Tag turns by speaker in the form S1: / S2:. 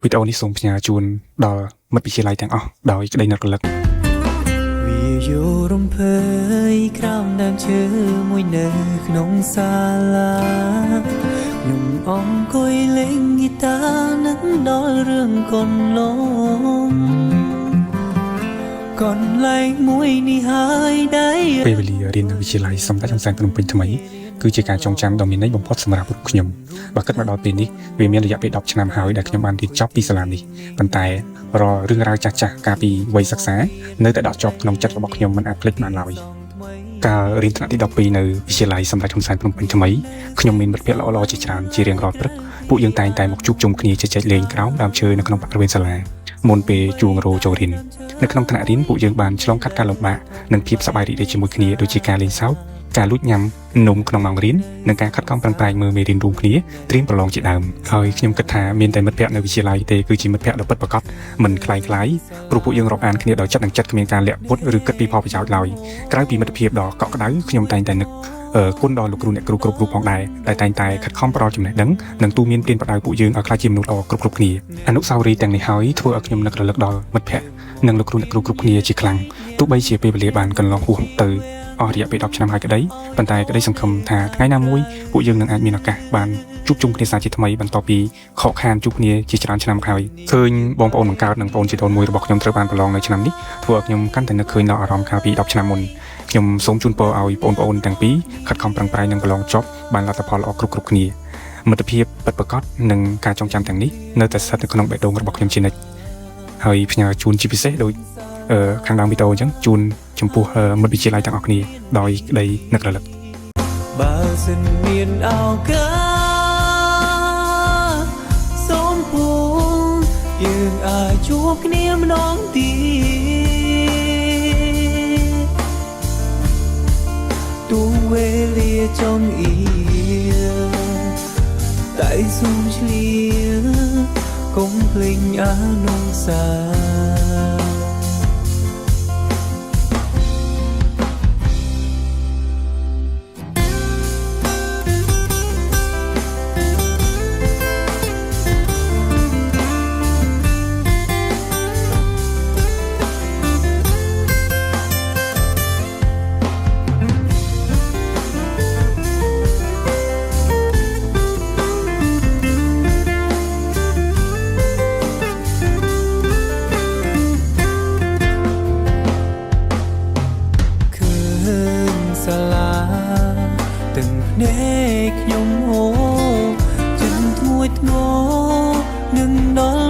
S1: វីដេអូនេះសូមផ្ញើជូនដល់មិត្តវិទ្យាល័យទាំងអស់ដោយក្តីនឹករលឹក
S2: វាយោរំភើយក្រោមដើមឈើមួយនៅក្នុងសាលាខ្ញុំអង្គុយលេងហ្គីតានឹកដល់រឿងកូនលងកន្លែងមួយនេះហើយដែល
S1: ពេលវេលារៀននៅវិទ្យាល័យសម្ដេចហ៊ុនសែនភ្នំពេញថ្មីគឺជាការចងចាំដ៏មានន័យបំផុតសម្រាប់ពួកខ្ញុំបើគិតមកដល់ពេលនេះវាមានរយៈពេល10ឆ្នាំហើយដែលខ្ញុំបានរៀនចប់ពីសាលានេះប៉ុន្តែរាល់រឿងរ៉ាវចាស់ៗកាលពីវ័យសិក្សានៅតែដកជាប់ក្នុងចិត្តរបស់ខ្ញុំមិនអាចភ្លេចបានឡើយកាលរៀនថ្នាក់ទី12នៅវិទ្យាល័យសម្ដេចហ៊ុនសែនភ្នំពេញថ្មីខ្ញុំមានមិត្តភ័ក្តិល្អៗជាច្រើនជារៀងរាល់ព្រឹកពួកយើងតែងតែមកជួបជុំគ្នាជជែកលេងក្រោមដើមឈើនៅក្នុងបរិវេណសាលាមុនពេលជួងរោចូលរៀននៅក្នុងថ្នាក់រៀនពួកយើងបានឆ្លងកាត់ការលំបាកនិងភាពសប្បាយរីករាយជាមួយគ្នាដូចជាការលេងសើចការលួចញ៉ាំនំក្នុងម៉ោងរៀននិងការខិតខំប្រឹងប្រែងមើលមេរៀនរួមគ្នាត្រៀមប្រឡងជាដើមហើយខ្ញុំគិតថាមានតែមិត្តភ័ក្តិនៅវិទ្យាល័យទេគឺជាមិត្តភ័ក្តិដ៏ពិតប្រាកដមិនคล้ายព្រោះពួកយើងរាប់អានគ្នាដោយចិត្តនិងចិត្តគ្មានការលាក់ពុតឬគិតពីផលប្រយោជន៍ឡើយក្រៅពីមិត្តភាពដ៏កក់ក្ដៅខ្ញុំតែងតែនឹកគុណដល់លោកគ្រូអ្នកគ្រូគ្រប់រូបផងដែរដែលតែងតែខិតខំផ្ដល់ចំណេះដឹងនិងទូមានព្រៀនប្រដៅពួកយើងឲ្យក្លាយជាមនុស្សល្អគ្រប់គ្នាអនុស្សាវរីយ៍ទាំងនេះហើយធ្វើឲ្យខ្ញុំនឹករលឹកដល់មិត្តភ័ក្តិនិងលោកគ្រូអ្នកគ្រូគ្រប់គ្នាជាខ្លាំងទោះបីជាពេលវេលាបានកន្លងហួសទៅអស់រយៈពេល10ឆ្នាំហើយក្តីប៉ុន្តែក្តីសង្ឃឹមថាថ្ងៃណាមួយពួកយើងនឹងអាចមានឱកាសបានជួបជុំគ្នាសាជាថ្មីបន្ទាប់ពីខកខានជួបគ្នាជាច្រើនឆ្នាំហើយឃើញបងប្អូនបង្កើតនិងបងជីដូនមួយរបស់ខ្ញុំត្រូវបានប្រឡងនៅឆ្នាំនេះធ្វើឲ្យខ្ញុំកាន់តែនឹកឃើញដល់អារម្មណ៍កាលពី10ឆ្នាំមុនខ្ញុំសូមជូនពរឲ្យបងប្អូនទាំងពីរខិតខំប្រឹងប្រែងនិងប្រឡងចប់បានលទ្ធផលល្អគ្រប់គ្នាមិត្តភាពពិតប្រាកដនិងការចងចាំទាំងនេះនៅតែស្ថិតនៅក្នុងបេះដូងរបស់ខ្ញុំជានិច្ចហើយផ្ញើជូនជាពិសេសដោយខាងដើមវីដេអូអញ្ចឹងជូនចំពោះមិត្តវិទ្យាល័យទាំងអស់គ្នាដោយក្តីនឹករលឹក
S2: បើសិនមានឱកាសសូមពូយើងអាចជួបគ្នាម្ដងទៀតទូវេលាចង់អៀតែសូមឆ្លៀកកុំភ្លេចអនុស្សាវរីយ៍